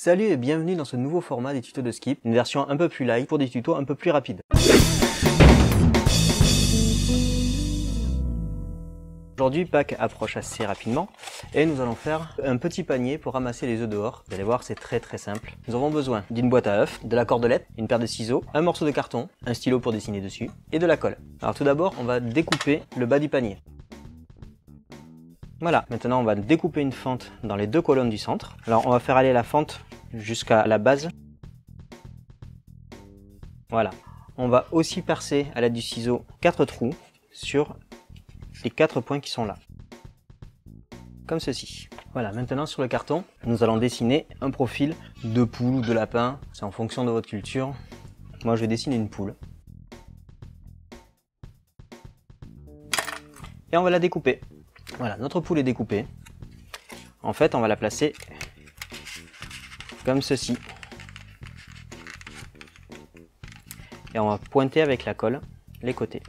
Salut et bienvenue dans ce nouveau format des tutos de Skip, une version un peu plus light pour des tutos un peu plus rapides. Aujourd'hui, Pâques approche assez rapidement et nous allons faire un petit panier pour ramasser les œufs dehors. Vous allez voir, c'est très simple. Nous avons besoin d'une boîte à œufs, de la cordelette, une paire de ciseaux, un morceau de carton, un stylo pour dessiner dessus et de la colle. Alors tout d'abord, on va découper le bas du panier. Voilà, maintenant on va découper une fente dans les deux colonnes du centre. Alors on va faire aller la fente jusqu'à la base. Voilà. On va aussi percer à l'aide du ciseau 4 trous sur les 4 points qui sont là. Comme ceci. Voilà, maintenant sur le carton, nous allons dessiner un profil de poule ou de lapin. C'est en fonction de votre culture. Moi je vais dessiner une poule. Et on va la découper. Voilà, notre poule est découpée. En fait, on va la placer comme ceci. Et on va pointer avec la colle les côtés.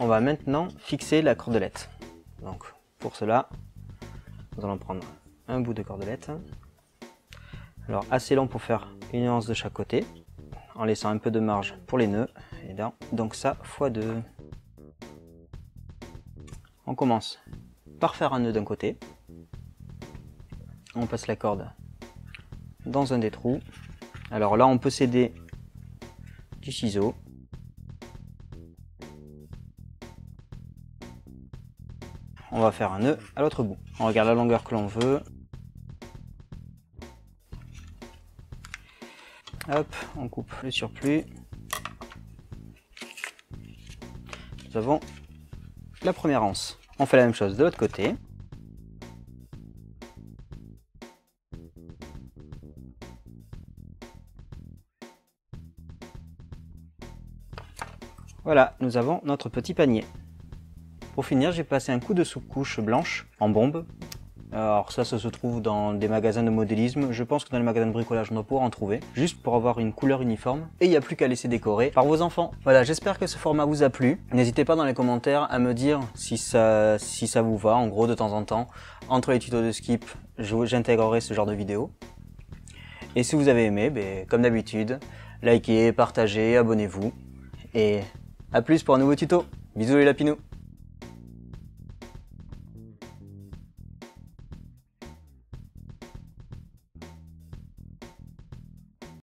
On va maintenant fixer la cordelette. Donc, pour cela, nous allons prendre un bout de cordelette. Alors, assez long pour faire une nuance de chaque côté, en laissant un peu de marge pour les nœuds. Et donc ça, x2. On commence par faire un nœud d'un côté. On passe la corde dans un des trous. Alors là, on peut s'aider du ciseau. On va faire un nœud à l'autre bout. On regarde la longueur que l'on veut. Hop, on coupe le surplus. Nous avons la première anse. On fait la même chose de l'autre côté. Voilà, nous avons notre petit panier. Pour finir, j'ai passé un coup de sous-couche blanche en bombe. Alors ça se trouve dans des magasins de modélisme. Je pense que dans les magasins de bricolage, on doit pouvoir en trouver. Juste pour avoir une couleur uniforme. Et il n'y a plus qu'à laisser décorer par vos enfants. Voilà, j'espère que ce format vous a plu. N'hésitez pas dans les commentaires à me dire si ça vous va. En gros, de temps en temps, entre les tutos de Skip, j'intégrerai ce genre de vidéos. Et si vous avez aimé, comme d'habitude, likez, partagez, abonnez-vous. Et à plus pour un nouveau tuto. Bisous les lapinous.